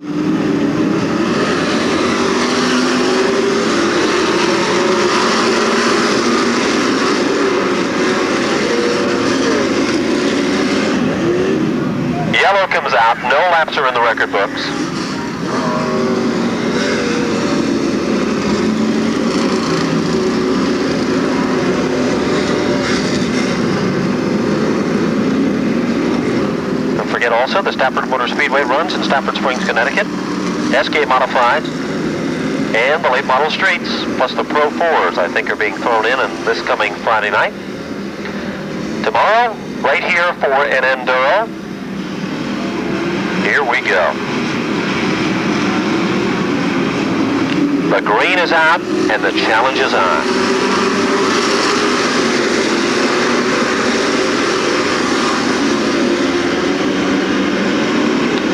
Yellow comes out, no laps are in the record books. Don't forget also the Stafford Motor Speedway runs in Stafford Springs, Connecticut. SK Modified and the late model streets, plus the Pro 4s I think are being thrown in this coming Friday night. Tomorrow, right here for an Enduro. Here we go. The green is out and the challenge is on.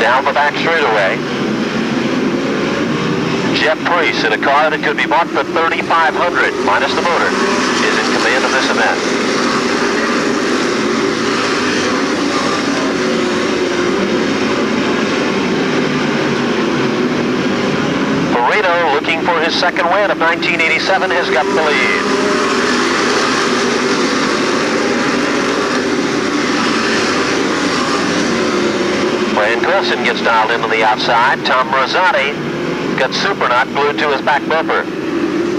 Down the back straightaway. Jeff Priest in a car that could be bought for $3,500 minus the motor is in command of this event. Forino, looking for his second win of 1987, has got the lead. Brian Coulson gets dialed in on the outside. Tom Rosati got Supernaut glued to his back bumper.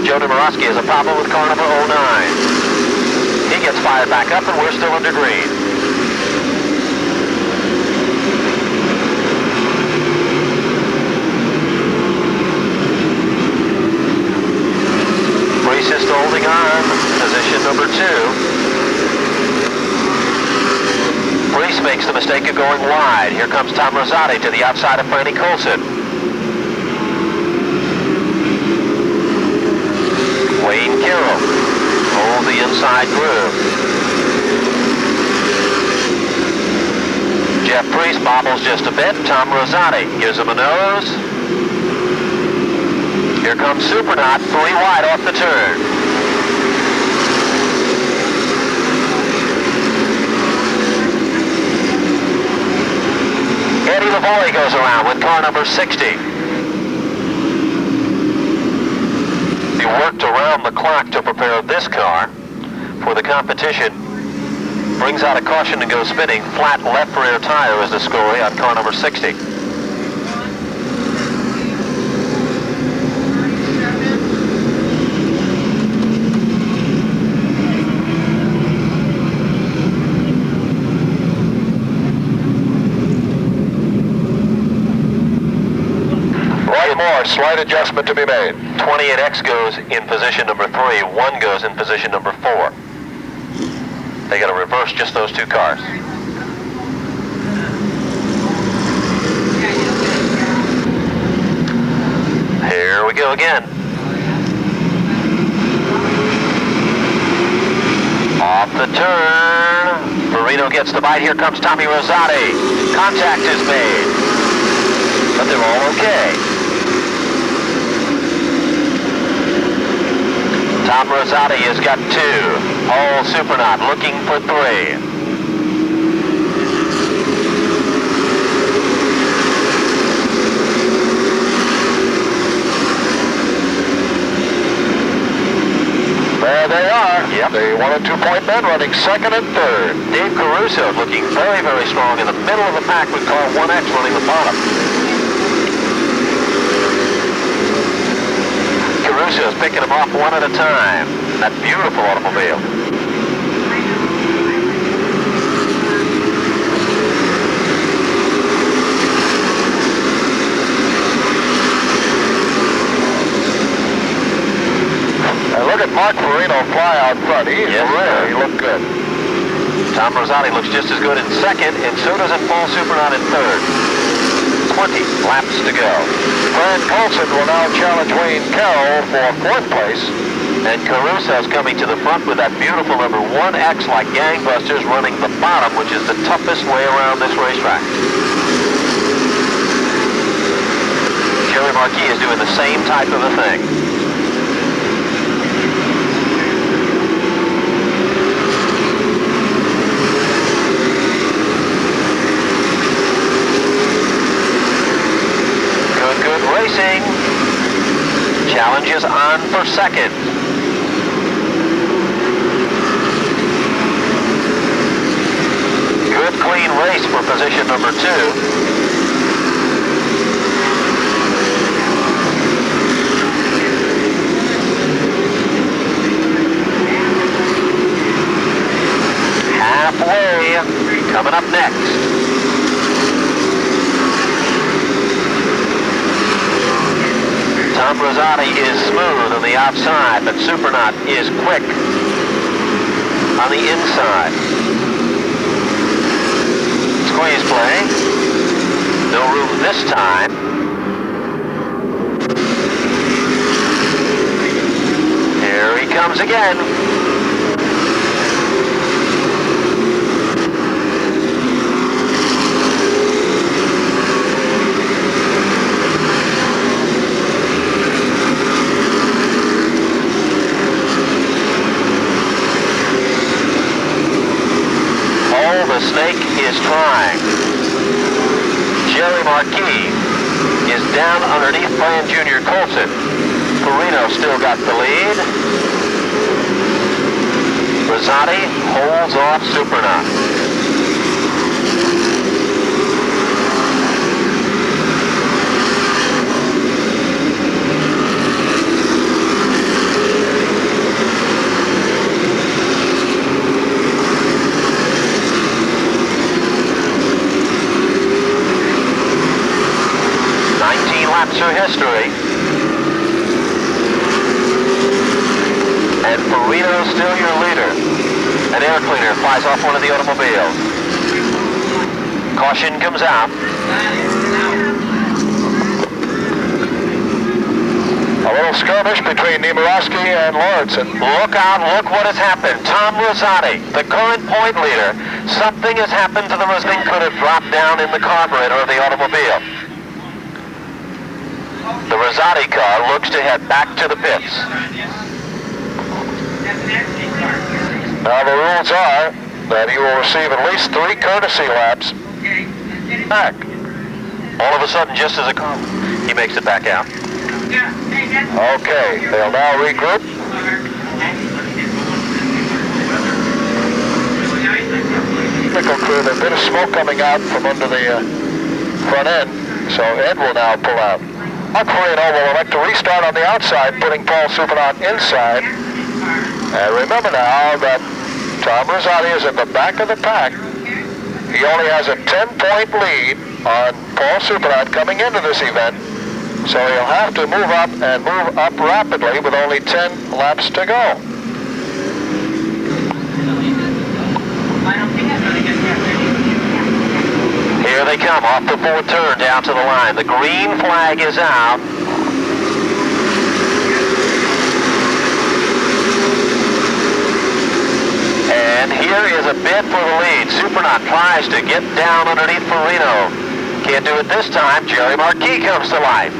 Joe Domorowski has a problem with car number 09. He gets fired back up and we're still under green. Reese is holding on, position number 2. Reese makes the mistake of going wide. Here comes Tom Rosati to the outside of Franny Coulson. Wayne Carroll holds the inside groove. Jeff Priest bobbles just a bit. Tom Rosati gives him a nose. Here comes Supernaut, 3 wide off the turn. Eddie Lavore goes around with car number 60. He worked around the clock to prepare this car for the competition. Brings out a caution and goes spinning. Flat left rear tire is the story on car number 60. Slight adjustment to be made. 28X goes in position number 3, 1 goes in position number 4. They got to reverse just those 2 cars. Here we go again. Off the turn. Forino gets the bite. Here comes Tommy Rosati. Contact is made. But they're all okay. Tom Rosati has got 2. Paul Supernaut looking for 3. There they are. Yep. The 1 and 2 point men running second and third. Dave Caruso looking very, very strong in the middle of the pack with car 1X running the bottom. Caruso's picking them off one at a time. That beautiful automobile. And look at Mark Forino fly out front. He's rare. He looked good. Tom Rosati looks just as good in second, and so does Paul Supernaut in third. 20 laps to go. Fran Coulson will now challenge Wayne Carroll for 4th place. And Caruso's coming to the front with that beautiful number 1X like gangbusters running the bottom, which is the toughest way around this racetrack. Jerry Marquis is doing the same type of a thing. is on for second. Good clean race for position number 2. Halfway, coming up next. Tom Rosati is smooth on the outside, but Supernaut is quick on the inside. Squeeze play. No room this time. Here he comes again. The snake is trying. Jerry Marquis is down underneath Brian Jr. Colson. Forino still got the lead. Rosati holds off Supernaut. Through history. And Forino still your leader. An air cleaner flies off one of the automobiles. Caution comes out. A little skirmish between Nemorowski and Lawrenson. Look out, look what has happened. Tom Rosati, the current point leader. Something has happened to the Rosati. Could have dropped down in the carburetor of the automobile. The Rosati car looks to head back to the pits. Now the rules are that he will receive at least 3 courtesy laps back. All of a sudden, just as a car, he makes it back out. Okay, they'll now regroup. Technical crew, there's a bit of smoke coming out from under the front end, so Ed will now pull out. Mark Forino will elect to restart on the outside, putting Paul Supernaut inside. And remember now that Tom Rosati is in the back of the pack. He only has a 10-point lead on Paul Supernaut coming into this event. So he'll have to move up and move up rapidly with only 10 laps to go. Here they come off the 4th turn down to the line. The green flag is out. And here is a bid for the lead. Supernaut tries to get down underneath Forino. Can't do it this time. Jerry Marquis comes to life.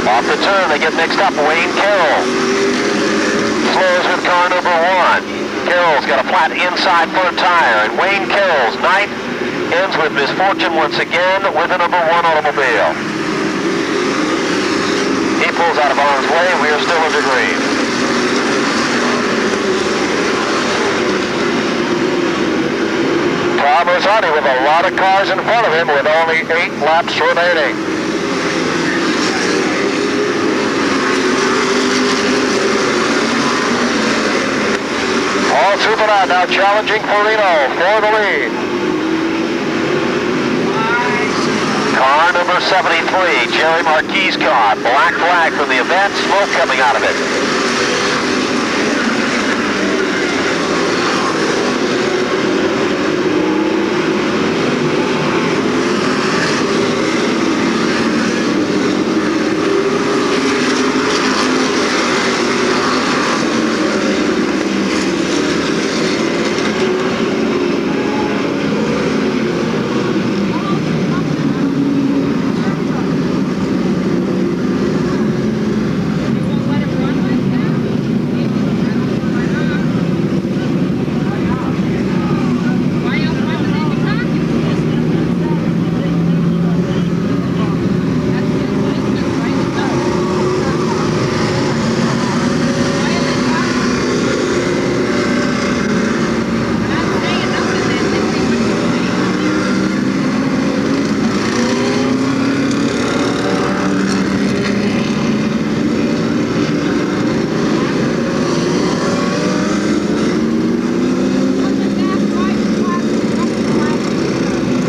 Off the turn, they get mixed up. Wayne Carroll slows with car number 1. Carroll's got a flat inside front tire, and Wayne Carroll's night ends with misfortune once again with the number 1 automobile. He pulls out of harm's way. We are still under green. Tom Rosati with a lot of cars in front of him with only 8 laps remaining. Paul Supernaut now challenging Forino for the lead. Car number 73, Jerry Marquis' car. Black flag from the event, smoke coming out of it.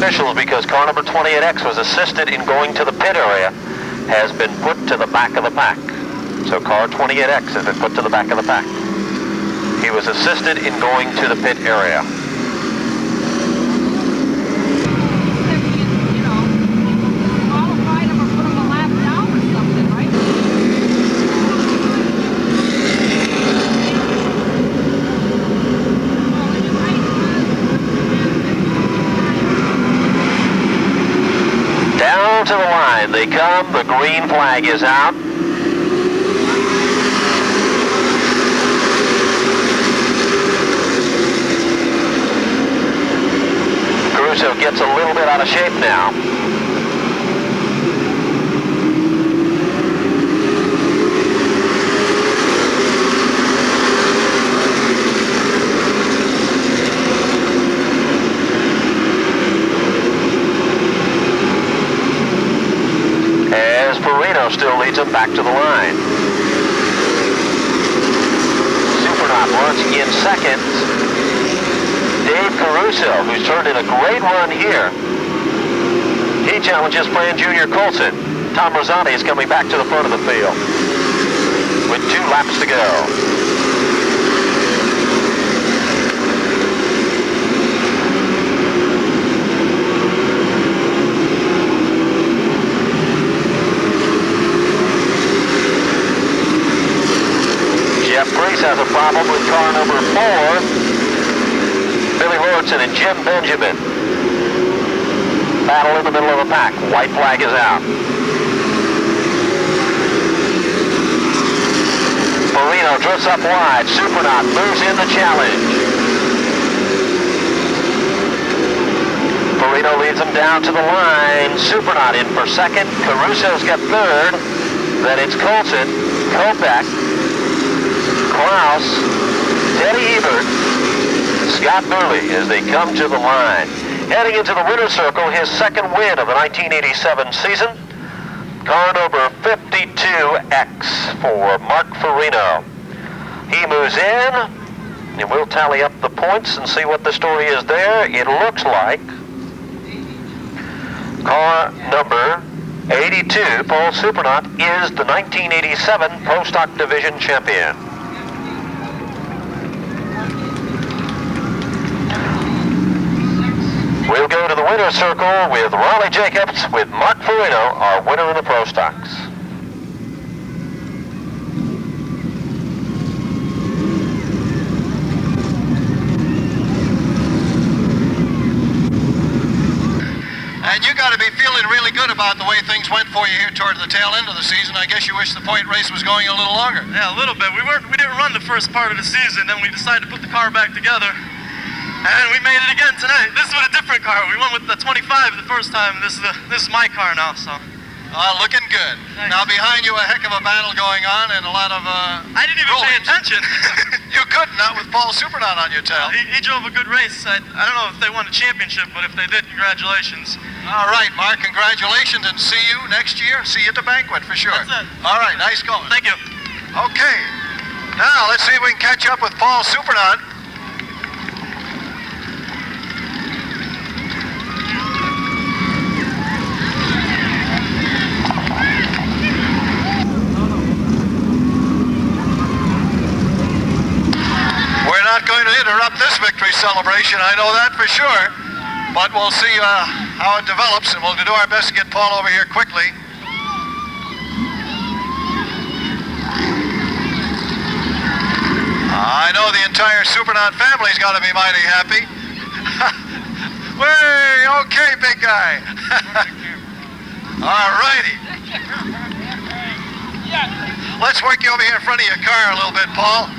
officials because car number 28X was assisted in going to the pit area, has been put to the back of the pack. So car 28X has been put to the back of the pack. He was assisted in going to the pit area. To the line they come, the green flag is out. Caruso gets a little bit out of shape now. Forino still leads him back to the line. Supernaut runs in second. Dave Caruso, who's turned in a great run here. He challenges Fran Jr. Colson. Tom Rosati is coming back to the front of the field with 2 laps to go. Has a problem with car number 4. Billy Lordson and Jim Benjamin. Battle in the middle of the pack. White flag is out. Forino drifts up wide. Supernaut moves in the challenge. Forino leads him down to the line. Supernaut in for second. Caruso's got third. Then it's Colson, Kopech, Klaus, Teddy Ebert, Scott Burley as they come to the line. Heading into the winner's circle, his second win of the 1987 season. Car number 52X for Mark Forino. He moves in, and we'll tally up the points and see what the story is there. It looks like car number 82, Paul Supernaut, is the 1987 Pro Stock Division champion. We'll go to the winner's circle with Raleigh Jacobs with Mark Forino, our winner in the Pro Stocks. And you got to be feeling really good about the way things went for you here toward the tail end of the season. I guess you wish the point race was going a little longer. Yeah, a little bit. We didn't run the first part of the season, then we decided to put the car back together. And we made it again tonight. This is with a different car. We went with the 25 the first time. This is my car now, so. Looking good. Thanks. Now behind you a heck of a battle going on and a lot of I didn't even pay attention. You could not with Paul Supernaut on your tail. He drove a good race. I don't know if they won a championship, but if they did, congratulations. All right, Mark, congratulations, and see you next year. See you at the banquet for sure. That's it. All right, nice going. Thank you. Okay. Now let's see if we can catch up with Paul Supernaut. Not going to interrupt this victory celebration, I know that for sure, but we'll see how it develops, and we'll do our best to get Paul over here quickly. I know the entire Supernaut family's got to be mighty happy. Way, okay, big guy. All righty. Let's work you over here in front of your car a little bit, Paul.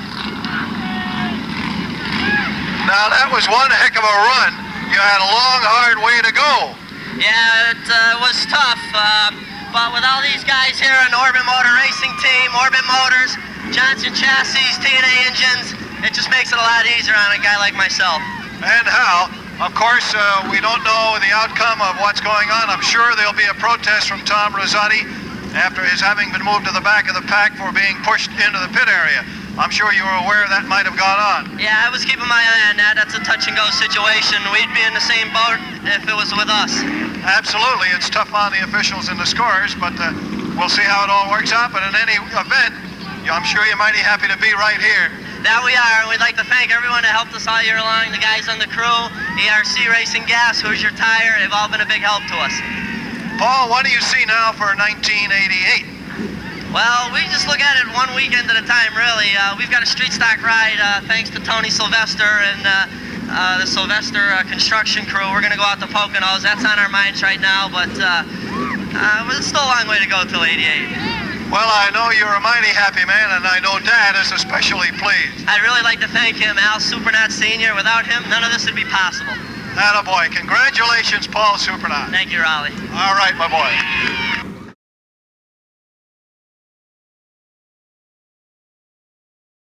Now, that was one heck of a run. You had a long, hard way to go. Yeah, it was tough, but with all these guys here in Orbit Motor Racing Team, Orbit Motors, Johnson Chassis, TNA engines, it just makes it a lot easier on a guy like myself. And how? Of course, we don't know the outcome of what's going on. I'm sure there'll be a protest from Tom Rosati after his having been moved to the back of the pack for being pushed into the pit area. I'm sure you were aware that might have gone on. Yeah, I was keeping my eye on that. That's a touch and go situation. We'd be in the same boat if it was with us. Absolutely. It's tough on the officials and the scorers, but we'll see how it all works out. But in any event, I'm sure you're mighty happy to be right here. That we are, and we'd like to thank everyone that helped us all year long, the guys on the crew, ERC Racing Gas, Hoosier Tire. They've all been a big help to us. Paul, what do you see now for 1988? Well, we just look at it one weekend at a time, really. We've got a street stock ride thanks to Tony Sylvester and the Sylvester construction crew. We're going to go out to Poconos. That's on our minds right now, but it's still a long way to go till 88. Well, I know you're a mighty happy man, and I know Dad is especially pleased. I'd really like to thank him, Al Supernaut Sr. Without him, none of this would be possible. Attaboy. Congratulations, Paul Supernaut. Thank you, Raleigh. All right, my boy.